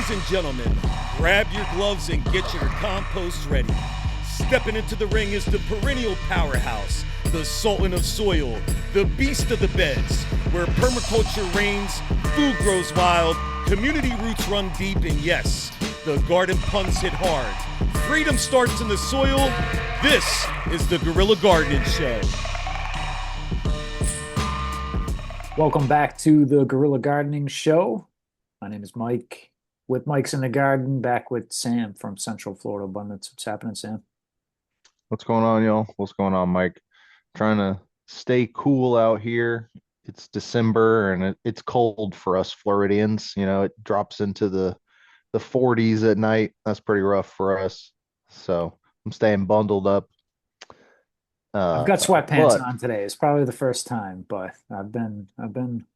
Ladies and gentlemen, grab your gloves and get your compost ready. Stepping into the ring is the perennial powerhouse, the sultan of soil, the beast of the beds, where permaculture reigns, food grows wild, community roots run deep, and yes, the garden punts hit hard. Freedom starts in the soil. This is the Guerrilla Gardening Show. Welcome back to the Guerrilla Gardening Show. My name is Mike with Mike's in the Garden, back with Sam from Central Florida Abundance. What's happening, Sam? What's going on, y'all? What's going on, Mike? Trying to stay cool out here. It's December and it's cold for us Floridians. You know, it drops into the 40s at night. That's pretty rough for us. So I'm staying bundled up. I've got sweatpants But on today. It's probably the first time, but I've been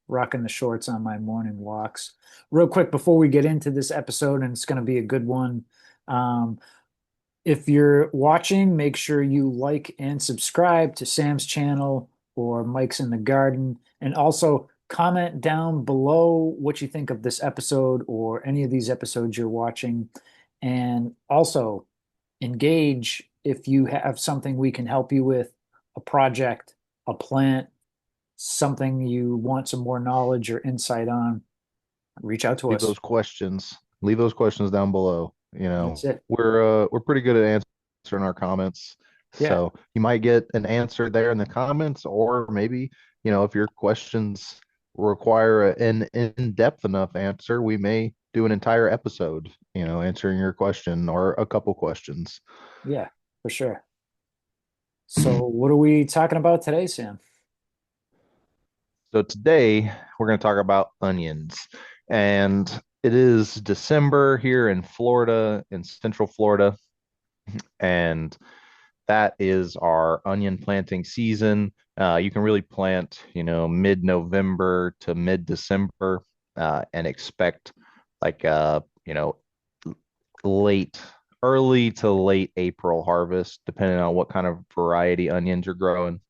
rocking the shorts on my morning walks. Real quick before we get into this episode, and it's going to be a good one. Um, if you're watching, make sure you like and subscribe to Sam's channel or Mike's in the Garden, and also comment down below what you think of this episode or any of these episodes you're watching, and also engage if you have something we can help you with, a project, a plant, something you want some more knowledge or insight on, reach out to leave us. those questions. Leave those questions down below. You That's know, it. we're pretty good at answering our comments. Yeah. So you might get an answer there in the comments, or maybe, if your questions require an in-depth enough answer, we may do an entire episode, answering your question or a couple questions. Yeah, for sure. So what are we talking about today, Sam? So today we're going to talk about onions. And it is December here in Florida, in Central Florida. And that is our onion planting season. You can really plant, mid-November to mid-December, and expect like late, early to late April harvest, depending on what kind of variety onions you're growing.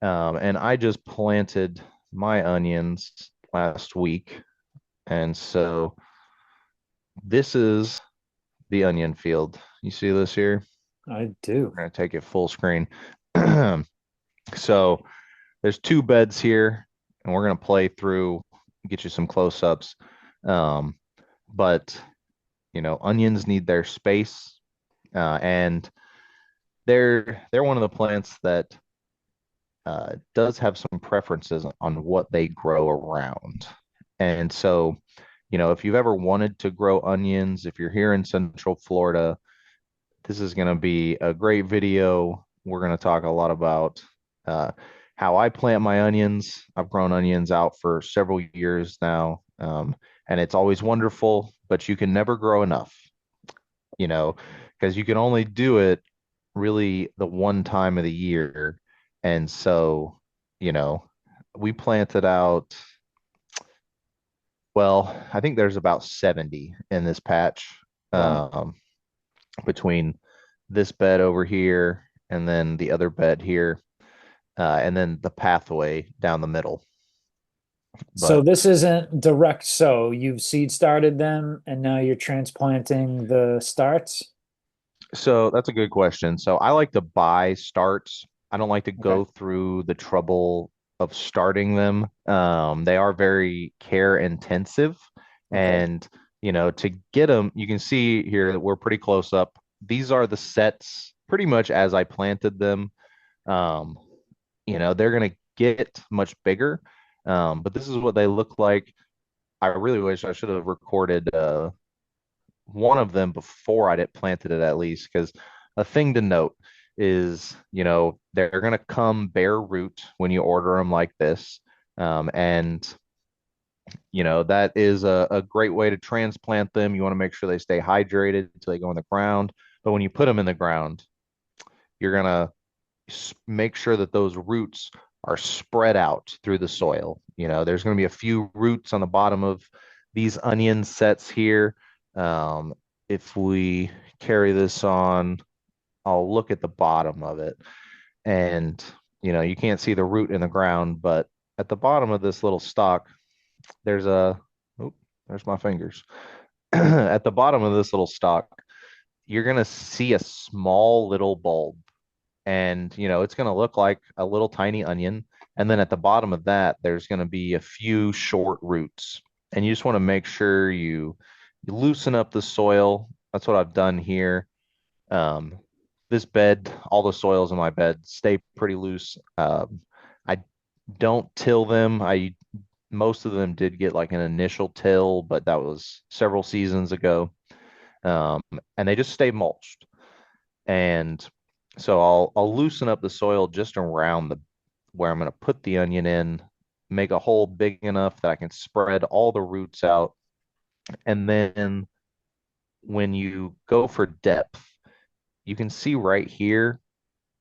And I just planted my onions last week, and so this is the onion field. You see this here? I do. We're going to take it full screen. So there's two beds here, and we're going to play through, get you some close-ups. But onions need their space, and they're one of the plants that does have some preferences on what they grow around. And so, if you've ever wanted to grow onions, if you're here in Central Florida, this is going to be a great video. We're going to talk a lot about how I plant my onions. I've grown onions out for several years now, and it's always wonderful, but you can never grow enough, because you can only do it really the one time of the year. And so, we planted out, well, I think there's about 70 in this patch, Wow. between this bed over here and then the other bed here, and then the pathway down the middle. So But this isn't direct sow. You've seed started them and now you're transplanting the starts. so that's a good question. So I like to buy starts. I don't like to Okay. go through the trouble of starting them. They are very care intensive. Okay. And, to get them, you can see here that we're pretty close up. These are the sets pretty much as I planted them. Um, they're going to get much bigger. But this is what they look like. I really wish I should have recorded one of them before I did planted it at least, because a thing to note is, they're going to come bare root when you order them like this. And, that is a great way to transplant them. You want to make sure they stay hydrated until they go in the ground. But when you put them in the ground, you're going to make sure that those roots are spread out through the soil. There's going to be a few roots on the bottom of these onion sets here. If we carry this on, I'll look at the bottom of it, and you can't see the root in the ground, but at the bottom of this little stalk, there's a, oh, there's my fingers. at the bottom of this little stalk, you're going to see a small little bulb. And, it's going to look like a little tiny onion. And then at the bottom of that, there's going to be a few short roots. And you just want to make sure you loosen up the soil. That's what I've done here. Um, this bed, all the soils in my bed stay pretty loose. I don't till them. I Most of them did get like an initial till, but that was several seasons ago. And they just stay mulched. And so I'll loosen up the soil just around the where I'm going to put the onion in, make a hole big enough that I can spread all the roots out. And then when you go for depth, you can see right here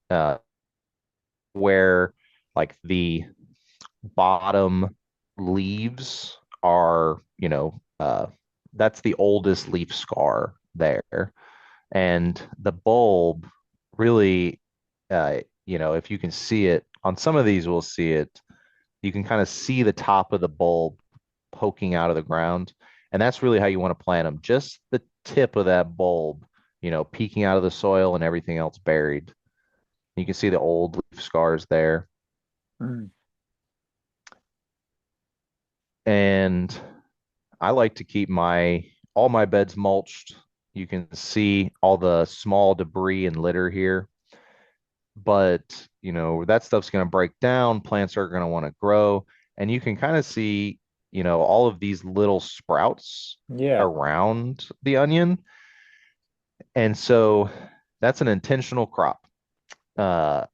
uh, where like the bottom leaves are, that's the oldest leaf scar there. And the bulb really, if you can see it on some of these, we'll see it. You can kind of see the top of the bulb poking out of the ground. And that's really how you want to plant them. Just the tip of that bulb, peeking out of the soil and everything else buried. You can see the old leaf scars there. Mm. And I like to keep all my beds mulched. You can see all the small debris and litter here. But, that stuff's going to break down. Plants are going to want to grow. And you can kind of see, all of these little sprouts Yeah. around the onion. And so that's an intentional crop. Uh,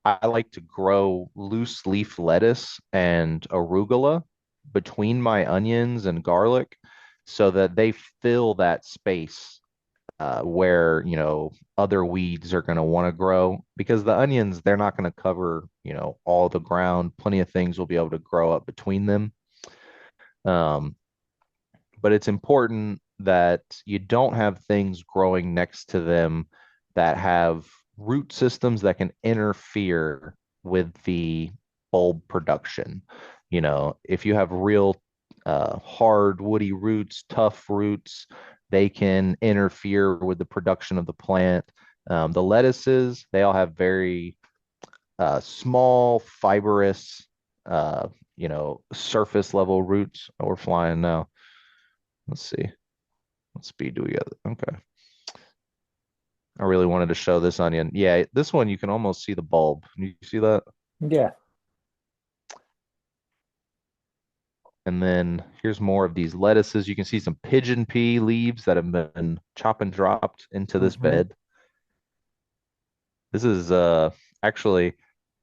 I like to grow loose leaf lettuce and arugula between my onions and garlic so that they fill that space where, other weeds are going to want to grow because the onions, they're not going to cover, all the ground. Plenty of things will be able to grow up between them. Um, but it's important that you don't have things growing next to them that have root systems that can interfere with the bulb production. If you have real hard, woody roots, tough roots, they can interfere with the production of the plant. The lettuces, they all have very small, fibrous, surface level roots. Oh, we're flying now. Let's see. What speed do we get? Okay. I really wanted to show this onion. Yeah, this one you can almost see the bulb. You see that? Yeah. And then here's more of these lettuces. You can see some pigeon pea leaves that have been chopped and dropped into this Hmm. bed. This is actually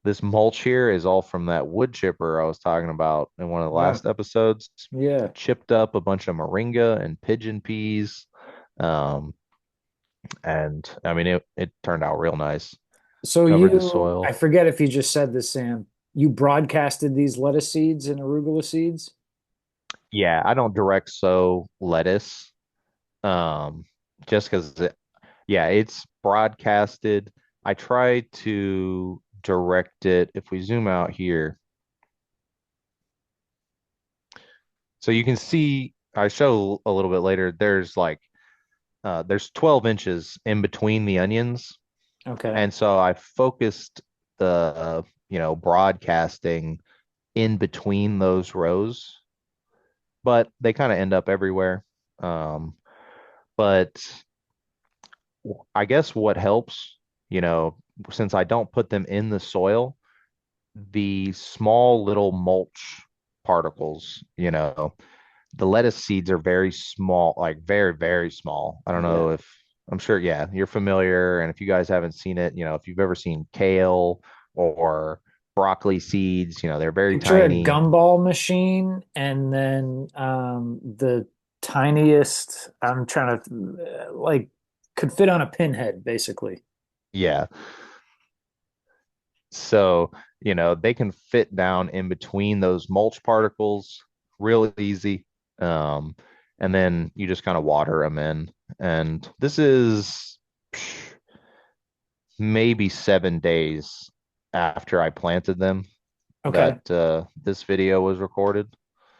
this mulch here is all from that wood chipper I was talking about in one of the Wow. last episodes. Yeah. Chipped up a bunch of moringa and pigeon peas. Um, and I mean it turned out real nice. So Covered the I soil. forget if you just said this, Sam. You broadcasted these lettuce seeds and arugula seeds? Yeah, I don't direct sow lettuce. Um, just because yeah, it's broadcasted. I try to direct it. If we zoom out here, so you can see, I show a little bit later, there's 12 inches in between the onions. Okay. And so I focused the, broadcasting in between those rows, but they kind of end up everywhere. But I guess what helps, you know, since I don't put them in the soil, the small little mulch particles, the lettuce seeds are very small, like very, very small. I don't Yeah. know if I'm sure, yeah, you're familiar. And if you guys haven't seen it, if you've ever seen kale or broccoli seeds, they're very Picture a tiny. gumball machine and then the tiniest, I'm trying to like could fit on a pinhead, basically. Yeah. So, they can fit down in between those mulch particles real easy. Um, and then you just kind of water them in. And this is maybe 7 days after I planted them Okay. that this video was recorded.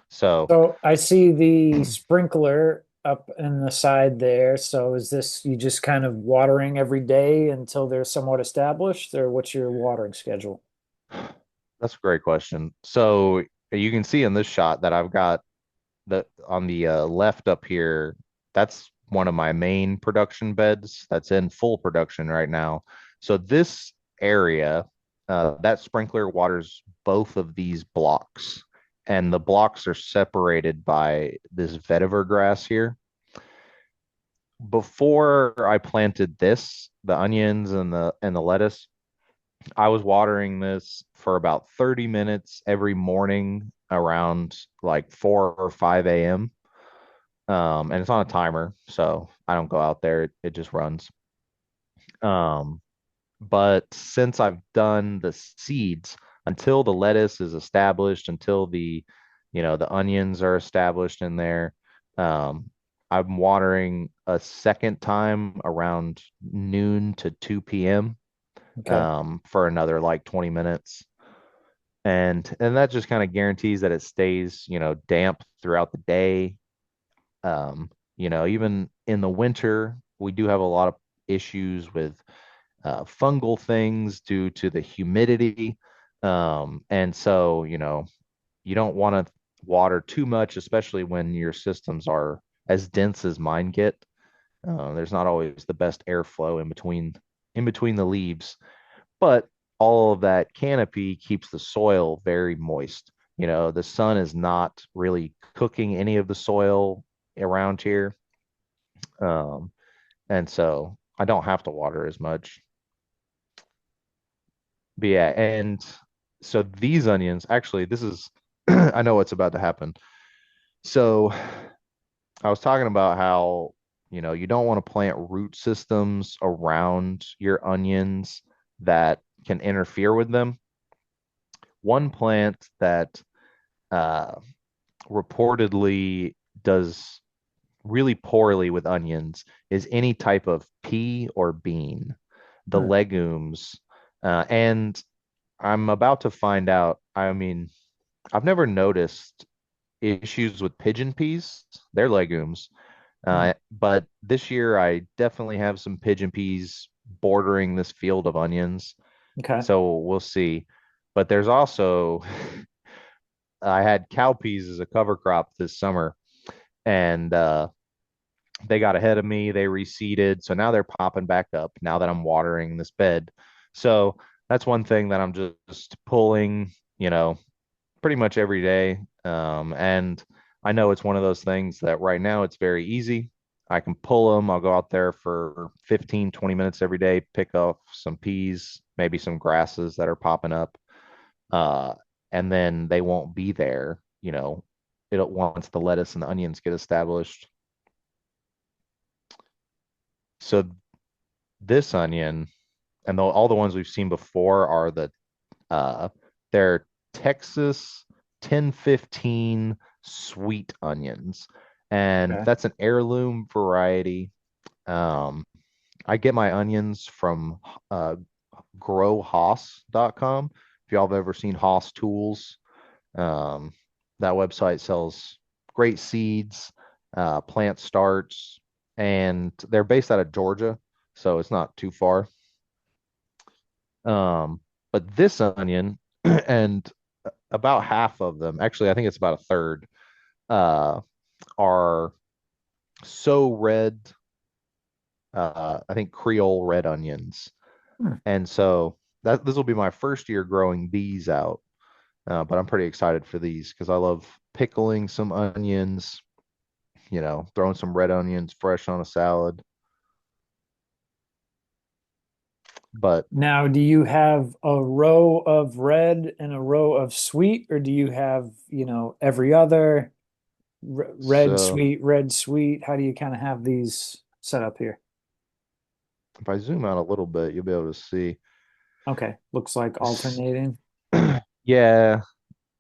So, So I see the sprinkler. up in the side there. So is this you just kind of watering every day until they're somewhat established, or what's your watering schedule? That's a great question. So you can see in this shot that I've got the on the left up here, that's one of my main production beds that's in full production right now. So this area, that sprinkler waters both of these blocks, and the blocks are separated by this vetiver grass here. Before I planted this, the onions and the lettuce, I was watering this for about 30 minutes every morning around like 4 or 5 a.m. And it's on a timer, so I don't go out there. It just runs. Um, but since I've done the seeds, until the lettuce is established, until the onions are established in there, um, I'm watering a second time around noon to 2 p.m. Okay. For another like 20 minutes. And that just kind of guarantees that it stays, damp throughout the day. Even in the winter, we do have a lot of issues with fungal things due to the humidity. And so, you don't want to water too much, especially when your systems are as dense as mine get. There's not always the best airflow in between the leaves, but all of that canopy keeps the soil very moist. The sun is not really cooking any of the soil around here. Um, and so I don't have to water as much. But yeah, and so these onions, actually, this is, I know what's about to happen. So I was talking about how, you don't want to plant root systems around your onions that can interfere with them. One plant that uh, reportedly does really poorly with onions is any type of pea or bean, the Hmm. legumes. And I'm about to find out. I mean, I've never noticed issues with pigeon peas. They're legumes. Hmm. But this year I definitely have some pigeon peas bordering this field of onions. Okay. So we'll see. But there's also, I had cowpeas as a cover crop this summer, and they got ahead of me. They reseeded. So now they're popping back up now that I'm watering this bed. So that's one thing that I'm just pulling, pretty much every day. And I know it's one of those things that right now it's very easy. I can pull them. I'll go out there for 15, 20 minutes every day, pick up some peas, maybe some grasses that are popping up. Uh, and then they won't be there, it'll once the lettuce and the onions get established. So this onion and all the ones we've seen before are uh they're Texas 1015 sweet onions. And Okay. that's an heirloom variety. Um, I get my onions from uh growhaas.com. If y'all have ever seen Haas Tools, um, that website sells great seeds, plant starts, and they're based out of Georgia, so it's not too far. Um, but this onion, and about half of them, actually, I think it's about a third, uh, are so red, I think Creole red onions. Hmm. And so that this will be my first year growing these out. But I'm pretty excited for these because I love pickling some onions, throwing some red onions fresh on a salad. But Now, do you have a row of red and a row of sweet, or do you have, every other so red, sweet? How do you kind of have these set up here? if I zoom out a little bit, you'll be able to see. Okay. Looks like alternating. Yeah,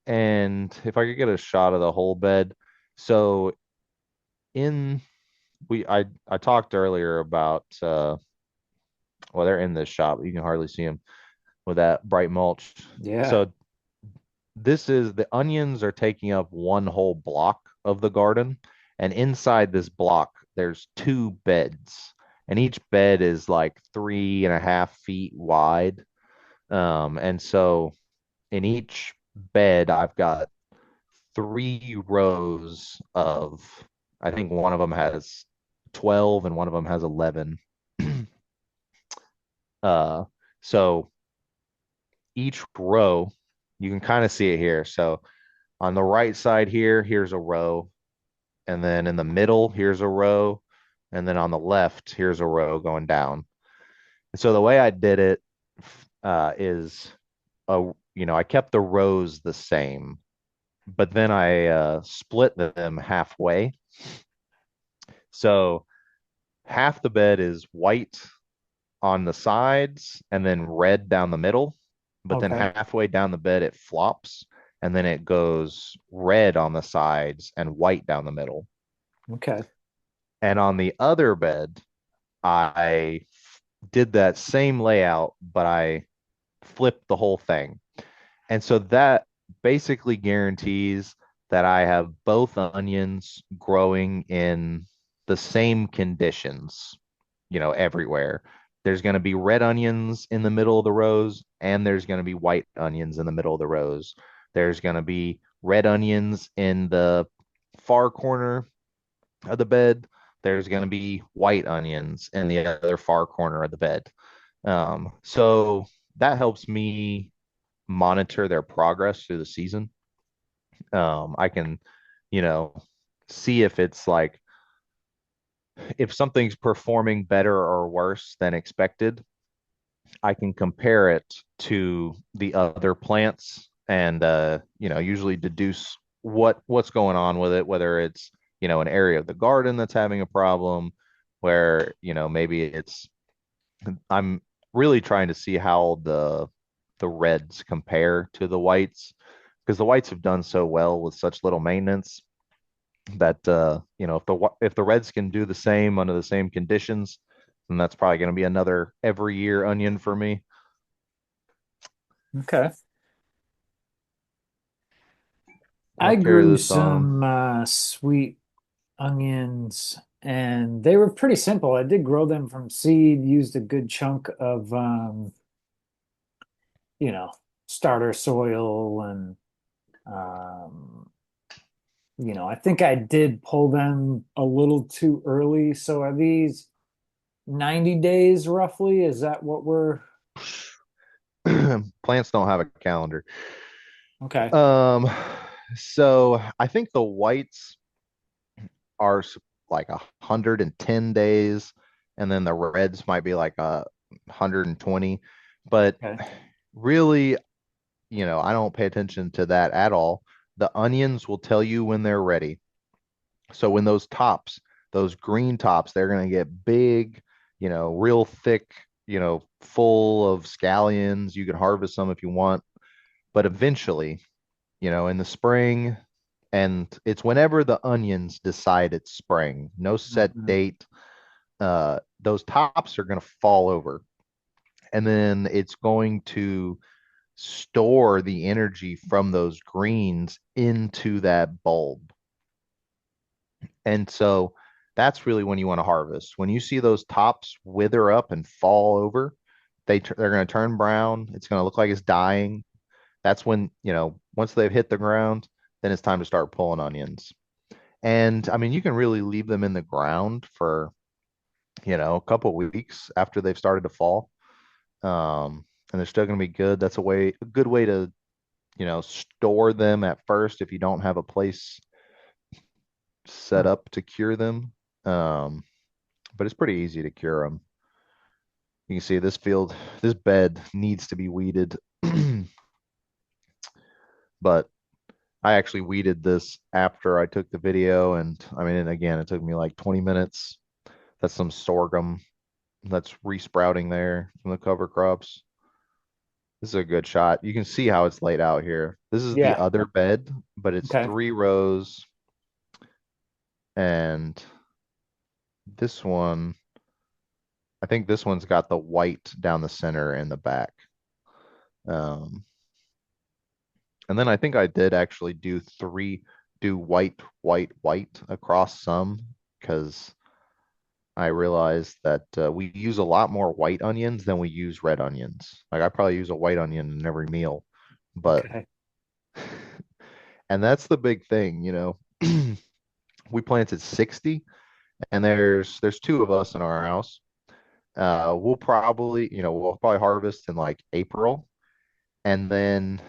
and if I could get a shot of the whole bed. So in I talked earlier about well, they're in this shop. You can hardly see them with that bright mulch. Yeah. So this is the onions are taking up one whole block of the garden, And inside this block, there's two beds, and each bed is like 3.5 feet wide. And so in each bed, I've got 3 rows of, I think one of them has 12 and one of them has 11. Uh, so each row, you can kind of see it here. So on the right side here, here's a row. And then in the middle, here's a row. And then on the left, here's a row going down. And so the way I did it is, I kept the rows the same, but then I split them halfway. So half the bed is white on the sides and then red down the middle. But then Okay. halfway down the bed, it flops and then it goes red on the sides and white down the middle. Okay. And on the other bed, I did that same layout, but I flipped the whole thing. And so that basically guarantees that I have both onions growing in the same conditions, everywhere. There's going to be red onions in the middle of the rows, and there's going to be white onions in the middle of the rows. There's going to be red onions in the far corner of the bed. There's going to be white onions in the other far corner of the bed. So that helps me monitor their progress through the season. I can, you know, see if it's like if something's performing better or worse than expected. I can compare it to the other plants and usually deduce what's going on with it, whether it's, an area of the garden that's having a problem where, maybe it's I'm really trying to see how the reds compare to the whites because the whites have done so well with such little maintenance that if the reds can do the same under the same conditions, then that's probably going to be another every year onion for me. Okay. I I'll carry grew this on. some sweet onions and they were pretty simple. I did grow them from seed, used a good chunk of you know, starter soil and um I think I did pull them a little too early. So are these 90 days roughly? Is that what we're Plants don't have a calendar. okay? Um, so I think the whites are like 110 days, and then the reds might be like 120. But Okay. really, I don't pay attention to that at all. The onions will tell you when they're ready. So when those tops, those green tops, they're going to get big, real thick, full of scallions. You can harvest some if you want, but eventually, in the spring, and it's whenever the onions decide it's spring, no set Mhm. date. Those tops are going to fall over, and then it's going to store the energy from those greens into that bulb. And so that's really when you want to harvest. When you see those tops wither up and fall over, they're going to turn brown. It's going to look like it's dying. That's when, once they've hit the ground, then it's time to start pulling onions. And I mean, you can really leave them in the ground for, a couple weeks after they've started to fall. And they're still going to be good. That's a good way to, store them at first if you don't have a place set Huh. up to cure them. Um, but it's pretty easy to cure them. You can see this bed needs to be weeded, but I actually weeded this after I took the video. And I mean, and again, it took me like 20 minutes. That's some sorghum that's resprouting there from the cover crops. This is a good shot. You can see how it's laid out here. This is the Yeah. other bed, but it's Okay. 3 rows. And this one, I think this one's got the white down the center and the back. Um, and then I think I did actually do three. do white, white, white across some because I realized that we use a lot more white onions than we use red onions. Like I probably use a white onion in every meal, but Okay. and that's the big thing, you know. We planted 60 and there's two of us in our house. We'll probably harvest in like April and then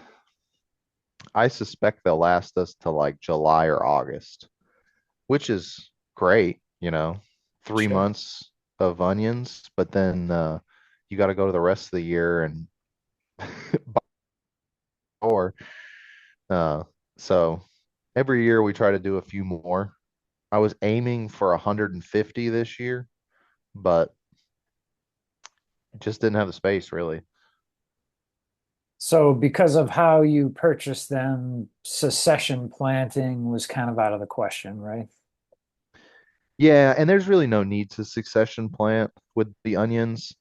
I suspect they'll last us to like July or August, which is great, you know, three Sure. months of onions, but then you got to go to the rest of the year and or uh, so every year we try to do a few more. I was aiming for 150 this year, but just didn't have the space really. So because of how you purchased them, succession planting was kind of out of the question, right? Yeah, and there's really no need to succession plant with the onions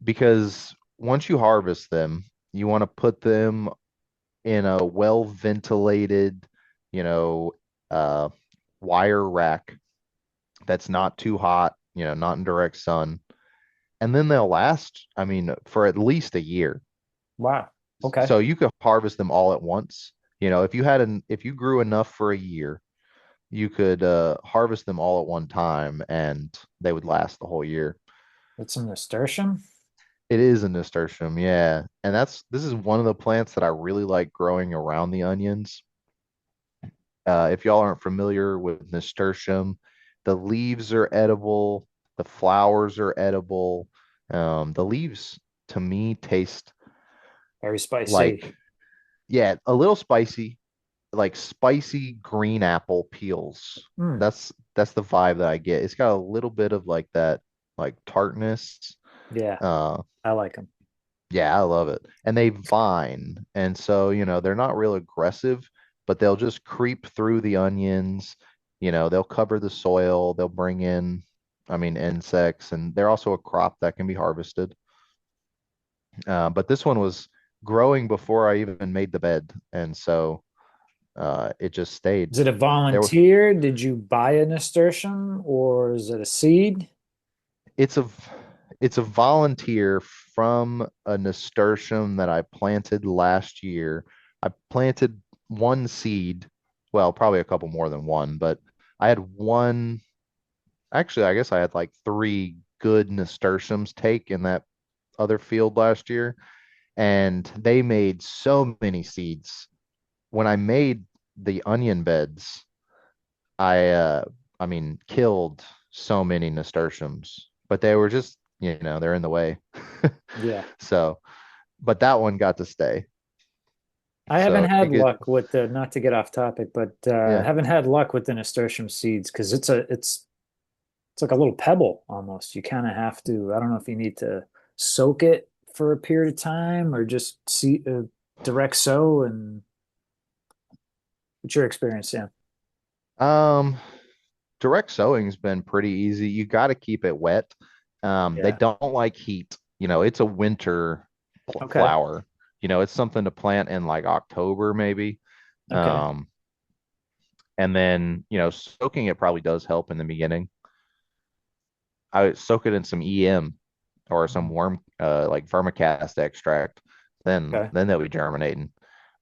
because once you harvest them, you want to put them in a well ventilated, you know, uh, wire rack that's not too hot, you know, not in direct sun. And then they'll last, I mean, for at least a year. Wow. Okay. So you could harvest them all at once. You know, if you grew enough for a year, you could harvest them all at one time and they would last the whole year. It's a nasturtium. It is a nasturtium, yeah. And this is one of the plants that I really like growing around the onions. If y'all aren't familiar with nasturtium, the leaves are edible, the flowers are edible. The leaves to me taste Very spicy. like, yeah, a little spicy, like spicy green apple peels. Mm, That's the vibe that I get. It's got a little bit of like that, like tartness. yeah, Uh, I like them. Yeah, I love it. And they vine. And so, you know, they're not real aggressive, but they'll just creep through the onions. You know, they'll cover the soil, they'll bring in, I mean, insects, and they're also a crop that can be harvested. But this one was growing before I even made the bed. And so it just stayed. Is it a There was volunteer? Did you buy a nasturtium or is it a seed? it's a it's a volunteer from a nasturtium that I planted last year. I planted one seed, well, probably a couple more than one, but I had one, actually, I guess I had like three good nasturtiums take in that other field last year, and they made so many seeds. When I made the onion beds, I I mean killed so many nasturtiums, but they were just, you know, they're in the way. Yeah. So, but that one got to stay. I haven't So had it get luck with the, not to get off topic, but yeah. haven't had luck with the nasturtium seeds because it's like a little pebble almost. You kind of have to, I don't know if you need to soak it for a period of time or just see direct sow and what's your experience, Sam? Um, direct sowing's been pretty easy. You got to keep it wet. They Yeah. don't like heat. You know, it's a winter Okay. flower. You know, it's something to plant in like October maybe. Okay. Um, and then, you know, soaking it probably does help in the beginning. I would soak it in some EM or some worm like vermicast extract, Okay. then they'll be germinating.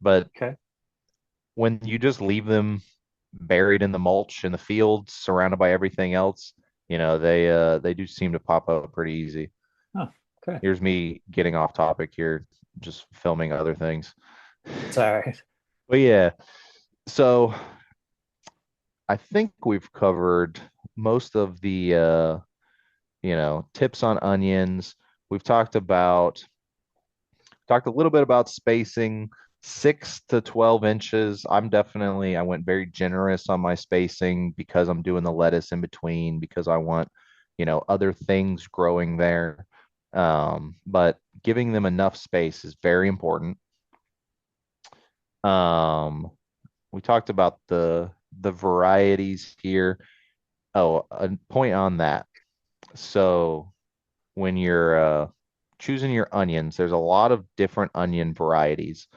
But Okay. when you just leave them buried in the mulch in the fields, surrounded by everything else, you know, they do seem to pop up pretty easy. Oh, okay. Here's me getting off topic here, just filming other things. It's all right. But yeah, so I think we've covered most of the you know, tips on onions. We've talked a little bit about spacing, 6 to 12 inches. I went very generous on my spacing because I'm doing the lettuce in between because I want, you know, other things growing there. But giving them enough space is very important. Um, we talked about the varieties here. Oh, a point on that. So when you're choosing your onions, there's a lot of different onion varieties,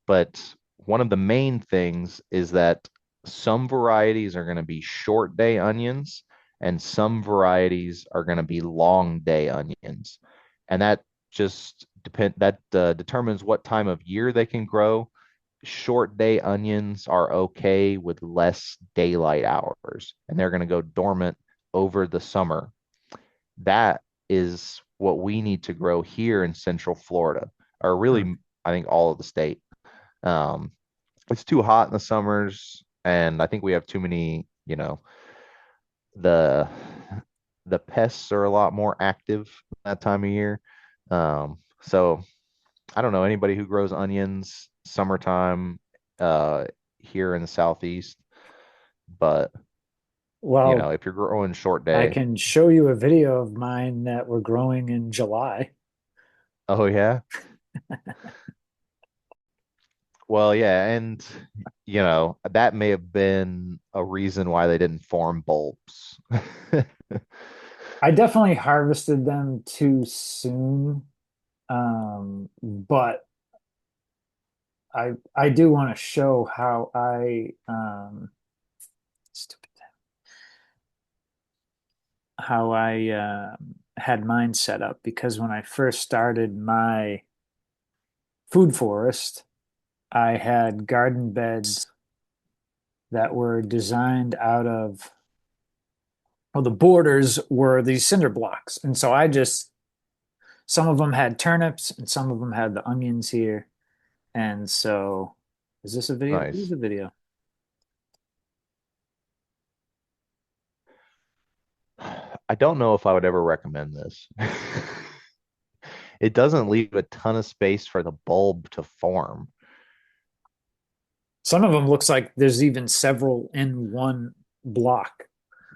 but one of the main things is that some varieties are going to be short day onions, and some varieties are going to be long day onions. And that just determines what time of year they can grow. Short day onions are okay with less daylight hours, and they're going to go dormant over the summer. That is what we need to grow here in Central Florida, or Hmm. really, I think all of the state. Um, it's too hot in the summers, and I think we have too many, the the pests are a lot more active that time of year. So I don't know anybody who grows onions summertime uh here in the southeast, but Well, if you're growing short I day, can show you a video of mine that we're growing in July. oh yeah. Well, yeah, and that may have been a reason why they didn't form bulbs. I definitely harvested them too soon, but I do want to show how stupid how I had mine set up because when I first started my food forest, I had garden beds that were designed out of, well, the borders were these cinder blocks. And so some of them had turnips and some of them had the onions here. And so, is this a video? It is Nice. a video. I don't know if I would ever recommend this. It doesn't leave a ton of space for the bulb to form. Some of them looks like there's even several in one block.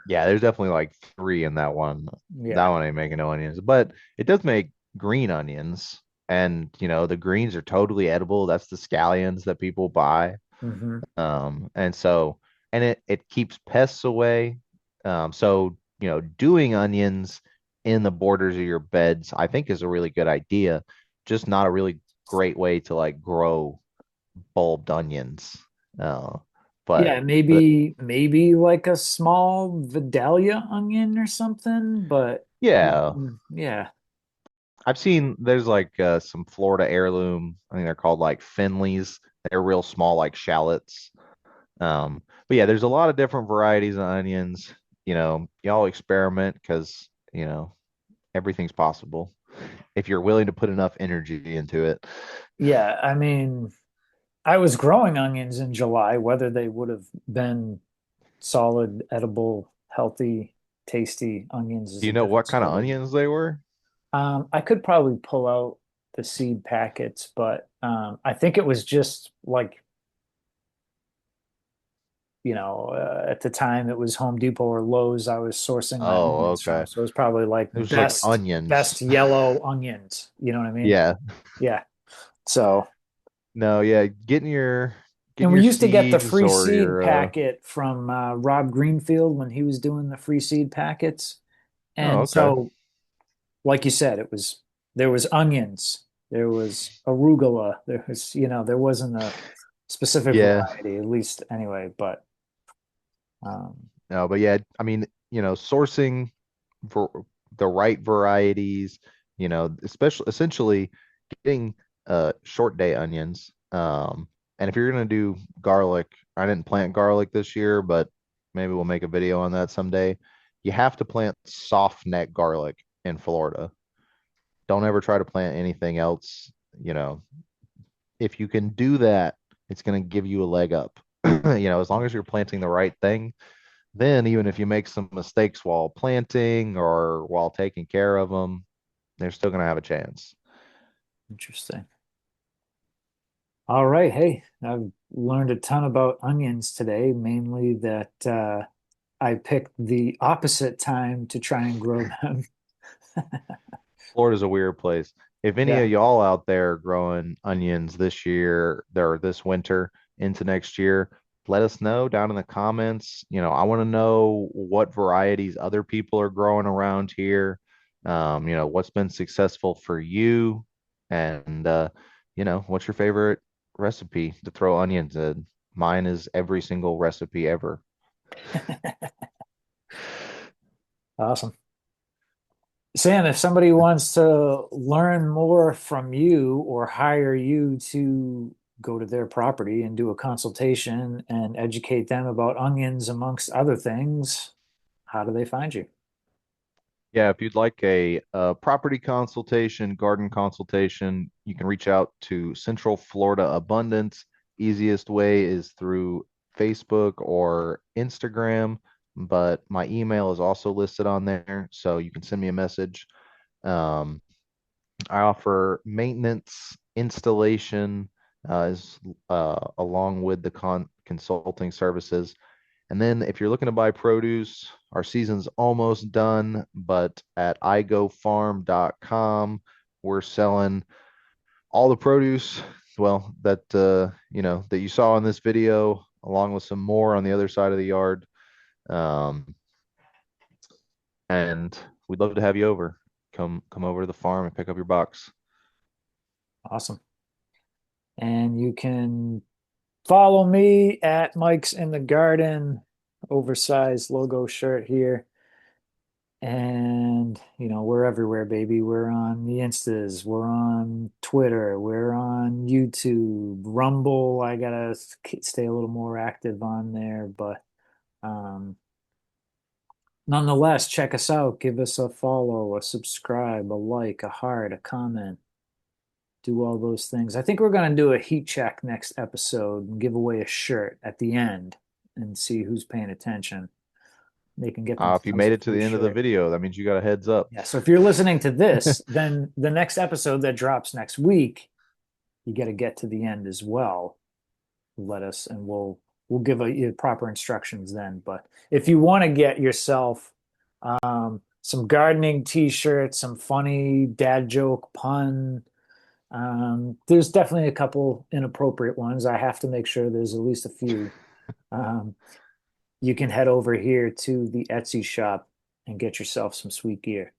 Yeah, there's definitely like three in that one. That Yeah. one ain't making no onions, but it does make green onions. And the greens are totally edible. That's the scallions that people buy. Hmm. And so, and it keeps pests away. So, doing onions in the borders of your beds, I think is a really good idea. Just not a really great way to like grow bulbed onions. Uh, but Yeah, but maybe like a small Vidalia onion or something, but yeah, yeah. I've seen there's like some Florida heirloom. I think they're called like Finleys. They're real small, like shallots. But yeah, there's a lot of different varieties of onions. Y'all experiment because everything's possible if you're willing to put enough energy into it. Yeah, I mean, I was growing onions in July. Whether they would have been solid, edible, healthy, tasty onions Do is you a know different what kind of story. onions they were? I could probably pull out the seed packets, but I think it was just like, at the time it was Home Depot or Lowe's I was sourcing my Oh, onions from. okay. So it was probably like It was like best onions. yellow onions. You know what I mean? Yeah. Yeah. So, No, yeah, getting and we your used to get the seeds free or seed your packet from Rob Greenfield when he was doing the free seed packets. oh, And okay. so, like you said, there was onions, there was arugula, there wasn't a specific Yeah. variety, at least anyway. But No, but yeah, I mean, sourcing for the right varieties, especially essentially getting short day onions. And if you're gonna do garlic, I didn't plant garlic this year, but maybe we'll make a video on that someday. You have to plant soft neck garlic in Florida. Don't ever try to plant anything else. You know, if you can do that, it's gonna give you a leg up. As long as you're planting the right thing, then even if you make some mistakes while planting or while taking care of them, they're still going to have a chance. interesting. All right, hey, I've learned a ton about onions today, mainly that I picked the opposite time to try and grow them. Florida's a weird place. If any Yeah, of y'all out there growing onions this year or this winter into next year, let us know down in the comments. I want to know what varieties other people are growing around here. What's been successful for you, and what's your favorite recipe to throw onions in. Mine is every single recipe ever. Awesome. Sam, if somebody wants to learn more from you or hire you to go to their property and do a consultation and educate them about onions amongst other things, how do they find you? Yeah, if you'd like a property consultation, garden consultation, you can reach out to Central Florida Abundance. Easiest way is through Facebook or Instagram, but my email is also listed on there, so you can send me a message. Um, I offer maintenance, installation, is along with the consulting services. And then if you're looking to buy produce, our season's almost done, but at igofarm.com, we're selling all the produce, well, that that you saw in this video, along with some more on the other side of the yard. Um, and we'd love to have you over. Come over to the farm and pick up your box. Awesome. And you can follow me at Mike's in the Garden, oversized logo shirt here. And, we're everywhere, baby. We're on the Instas, we're on Twitter, we're on YouTube, Rumble. I gotta stay a little more active on there, but um, nonetheless, check us out. Give us a follow, a subscribe, a like, a heart, a comment. Do all those things. I think we're gonna do a heat check next episode and give away a shirt at the end and see who's paying attention. They can get If you themselves made a it to free the end of the shirt. video, that means you got a heads up. Yeah, so if you're listening to this, then the next episode that drops next week, you got to get to the end as well. Let us, and we'll give you proper instructions then. But if you want to get yourself some gardening t-shirts, some funny dad joke pun, there's definitely a couple inappropriate ones. I have to make sure there's at least a few. Um, you can head over here to the Etsy shop and get yourself some sweet gear.